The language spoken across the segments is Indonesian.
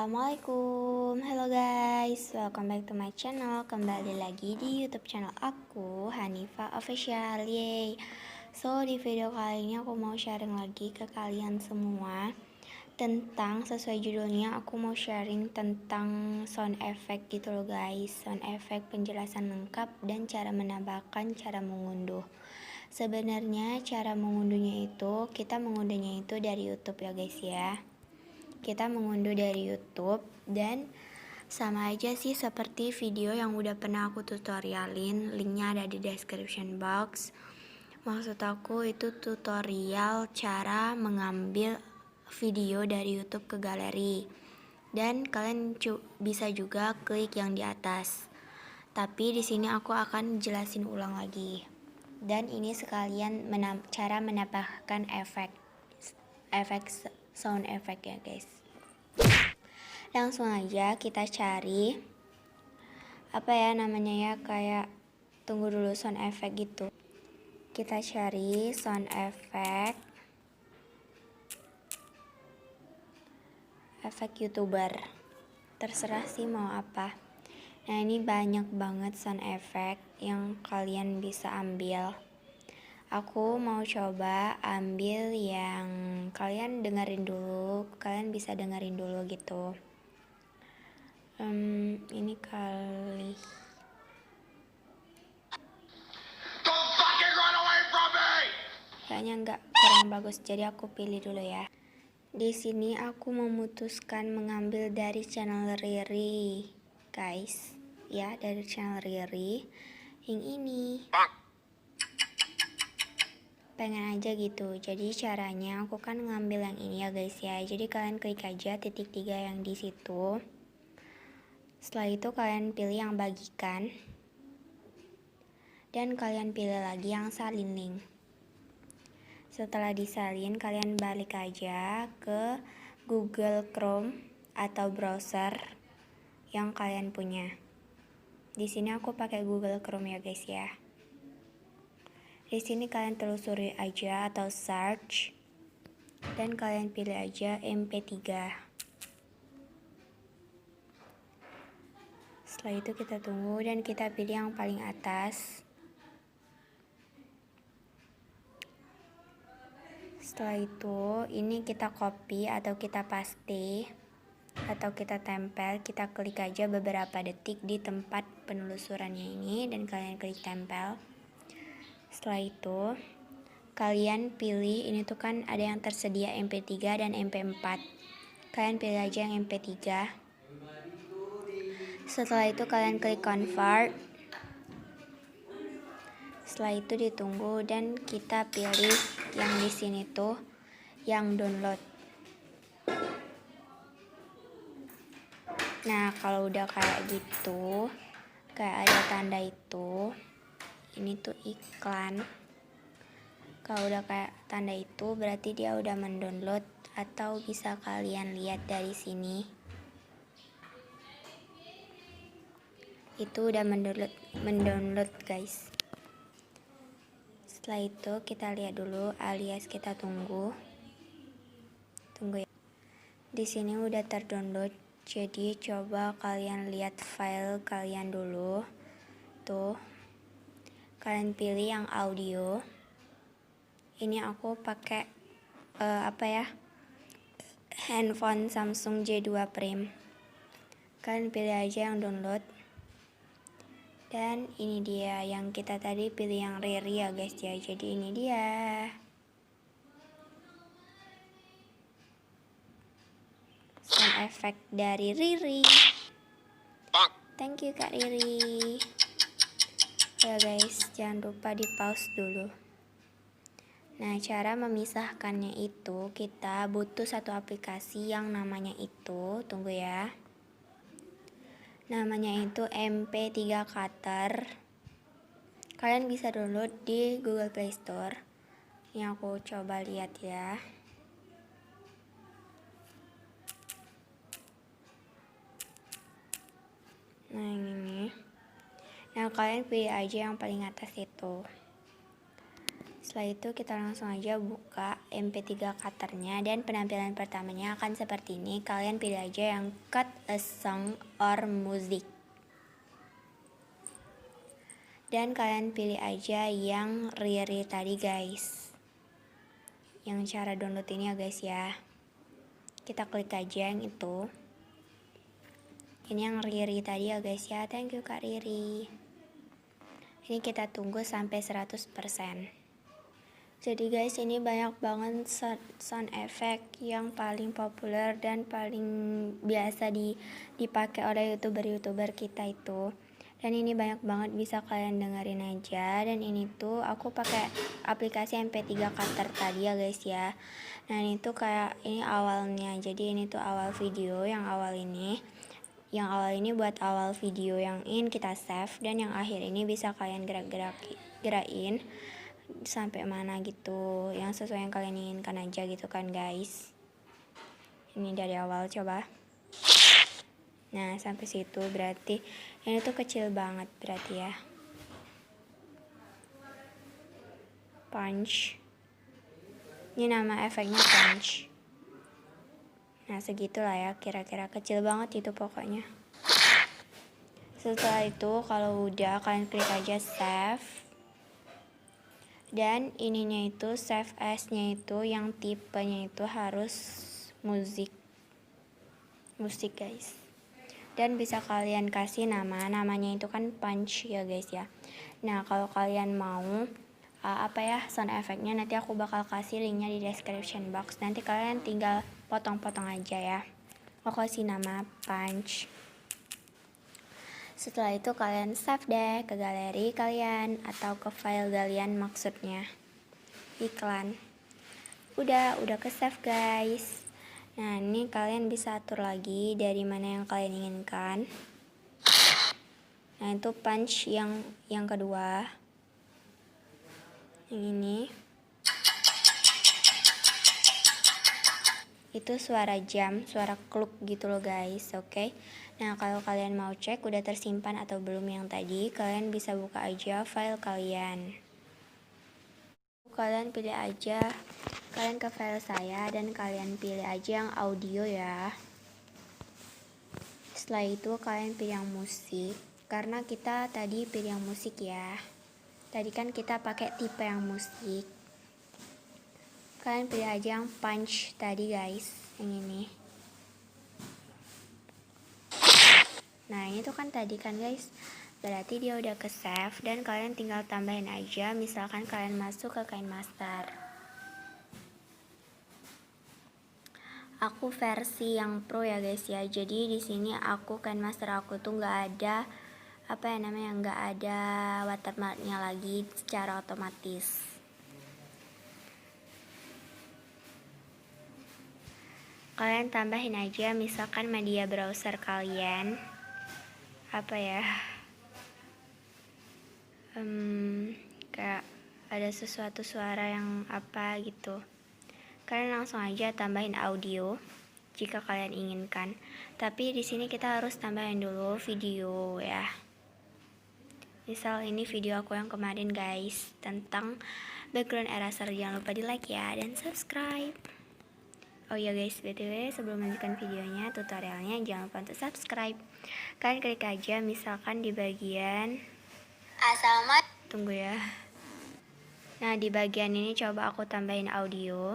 Assalamualaikum, hello guys, welcome back to my channel. Kembali lagi di YouTube channel aku, Hanifa Official. Yay. So di video kali ini aku mau sharing lagi ke kalian semua tentang, sesuai judulnya, aku mau sharing tentang sound effect gitu loh guys. Sound effect, penjelasan lengkap dan cara menambahkan, cara mengunduh. Sebenarnya cara mengunduhnya itu, kita mengunduhnya itu dari YouTube ya guys ya. Kita mengunduh dari YouTube dan sama aja sih seperti video yang udah pernah aku tutorialin, linknya ada di description box. Maksud aku itu tutorial cara mengambil video dari YouTube ke galeri, dan kalian bisa juga klik yang di atas. Tapi di sini aku akan jelasin ulang lagi. Dan ini sekalian cara menambahkan efek sound effect ya guys. Langsung aja kita cari apa ya namanya ya, kayak tunggu dulu, sound effect gitu. Kita cari sound effect YouTuber, terserah sih mau apa. Nah ini banyak banget sound effect yang kalian bisa ambil. Aku mau coba ambil yang kalian dengerin dulu, kalian bisa dengerin dulu gitu. Ini kali kayaknya nggak, kurang bagus, jadi aku pilih dulu ya. Di sini aku memutuskan mengambil dari channel Riri guys ya, dari channel Riri yang ini. Pengen aja gitu, jadi caranya aku kan ngambil yang ini ya guys ya. Jadi kalian klik aja titik 3 yang di situ. Setelah itu kalian pilih yang bagikan, dan kalian pilih lagi yang salin link. Setelah disalin, kalian balik aja ke Google Chrome atau browser yang kalian punya. Di sini aku pakai Google Chrome ya guys ya. Di sini kalian telusuri aja atau search, dan kalian pilih aja MP3. Setelah itu kita tunggu dan kita pilih yang paling atas. Setelah itu ini kita copy atau kita paste atau kita tempel. Kita klik aja beberapa detik di tempat penelusurannya ini dan kalian klik tempel. Setelah itu kalian pilih, ini tuh kan ada yang tersedia MP3 dan MP4. Kalian pilih aja yang MP3. Setelah itu kalian klik convert. Setelah itu ditunggu dan kita pilih yang di sini tuh yang download. Nah, kalau udah kayak gitu, kayak ada tanda itu, ini tuh iklan. Kalau udah kayak tanda itu berarti dia udah mendownload, atau bisa kalian lihat dari sini. Itu udah mendownload guys. Setelah itu kita lihat dulu alias kita tunggu ya. Di sini udah terdownload. Jadi coba kalian lihat file kalian dulu. Tuh. Kalian pilih yang audio. Ini aku pakai handphone Samsung J2 Prime. Kalian pilih aja yang download. Dan ini dia yang kita tadi pilih yang Riri ya guys ya. Jadi ini dia. Sound effect dari Riri. Thank you Kak Riri. Ya guys, jangan lupa di pause dulu. Nah, cara memisahkannya itu kita butuh satu aplikasi yang namanya itu, tunggu ya. Namanya itu MP3 Cutter. Kalian bisa download di Google Play Store. Ini aku coba lihat ya. Nah, ini. Nah, kalian pilih aja yang paling atas itu. Setelah itu kita langsung aja buka MP3 cutternya, dan penampilan pertamanya akan seperti ini. Kalian pilih aja yang cut a song or music, dan kalian pilih aja yang Riri tadi guys, yang cara download ini ya guys ya. Kita klik aja yang itu, ini yang Riri tadi ya guys ya. Thank you Kak Riri. Ini kita tunggu sampai 100%. Jadi guys, ini banyak banget sound effect yang paling populer dan paling biasa dipakai oleh youtuber kita itu. Dan ini banyak banget, bisa kalian dengerin aja. Dan ini tuh aku pakai aplikasi MP3 cutter tadi ya guys ya. Nah ini tuh kayak ini awalnya, jadi ini tuh awal video yang awal ini. Yang awal ini buat awal video yang ingin kita save, dan yang akhir ini bisa kalian gerakin sampai mana gitu, yang sesuai yang kalian inginkan aja gitu kan guys. Ini dari awal coba. Nah sampai situ berarti ini tuh kecil banget berarti ya. Punch, ini nama efeknya punch. Nah segitulah ya, kira-kira kecil banget itu pokoknya. Setelah itu kalau udah, kalian klik aja save. Dan ininya itu save as-nya itu yang tipenya itu harus musik guys. Dan bisa kalian kasih namanya itu kan punch ya guys ya. Nah kalau kalian mau sound effect-nya, nanti aku bakal kasih linknya di description box. Nanti kalian tinggal potong-potong aja ya. Aku kasih nama punch. Setelah itu kalian save deh ke galeri kalian atau ke file kalian, maksudnya iklan. Udah ke save guys. Nah ini kalian bisa atur lagi dari mana yang kalian inginkan. Nah itu punch yang kedua, yang ini. Itu suara jam, suara kluk gitu loh guys, oke. Nah kalau kalian mau cek udah tersimpan atau belum yang tadi, kalian bisa buka aja file kalian. Kalian pilih aja, kalian ke file saya dan kalian pilih aja yang audio ya. Setelah itu kalian pilih yang musik, karena kita tadi pilih yang musik ya. Tadi kan kita pakai tipe yang musik. Kalian pilih aja yang punch tadi guys, yang ini. Nah ini tuh kan tadi kan guys, berarti dia udah ke save, dan kalian tinggal tambahin aja. Misalkan kalian masuk ke KineMaster. Aku versi yang pro ya guys ya. Jadi di sini aku KineMaster aku tuh nggak ada nggak ada watermarknya lagi secara otomatis. Kalian tambahin aja, misalkan media browser kalian kayak ada sesuatu suara yang gitu, kalian langsung aja tambahin audio jika kalian inginkan. Tapi di sini kita harus tambahin dulu video ya. Misal ini video aku yang kemarin guys, tentang background eraser. Jangan lupa di like ya dan subscribe. Oh ya guys, btw sebelum melanjutkan videonya, tutorialnya, jangan lupa untuk subscribe. Kalian klik aja misalkan di bagian tunggu ya. Nah di bagian ini coba aku tambahin audio.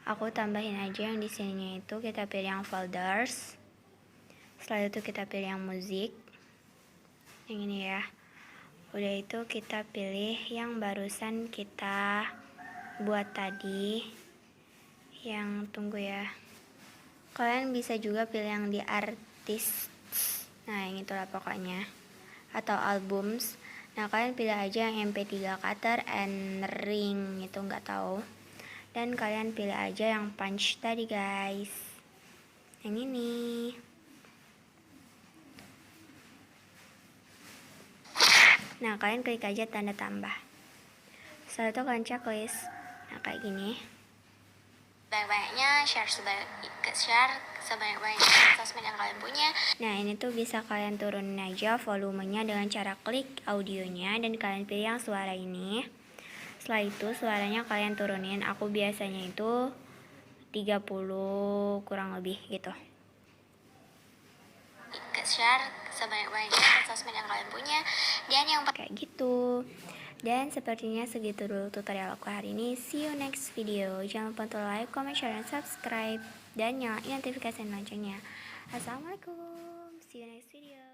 Aku tambahin aja yang di sininya itu, kita pilih yang folders. Setelah itu kita pilih yang musik, yang ini ya. Udah itu kita pilih yang barusan kita buat tadi, yang tunggu ya. Kalian bisa juga pilih yang di artis, nah yang itulah pokoknya, atau albums. Nah kalian pilih aja yang MP3 cutter and ring, itu nggak tahu. Dan kalian pilih aja yang punch tadi guys, yang ini. Nah kalian klik aja tanda tambah. Setelah itu kalian checklist. Nah kayak gini. Banyak-banyaknya share sebanyak-banyaknya sosmed yang kalian punya. Nah ini tuh bisa kalian turunin aja volumenya dengan cara klik audionya, dan kalian pilih yang suara ini. Setelah itu suaranya kalian turunin. Aku biasanya itu 30 kurang lebih gitu. Share sebanyak-banyaknya ke sosmed yang kalian punya dan yang kayak gitu. Dan sepertinya segitu dulu tutorial aku hari ini. See you next video. Jangan lupa untuk like, comment, share, dan subscribe, dan nyalain notifikasi loncengnya. Assalamualaikum. See you next video.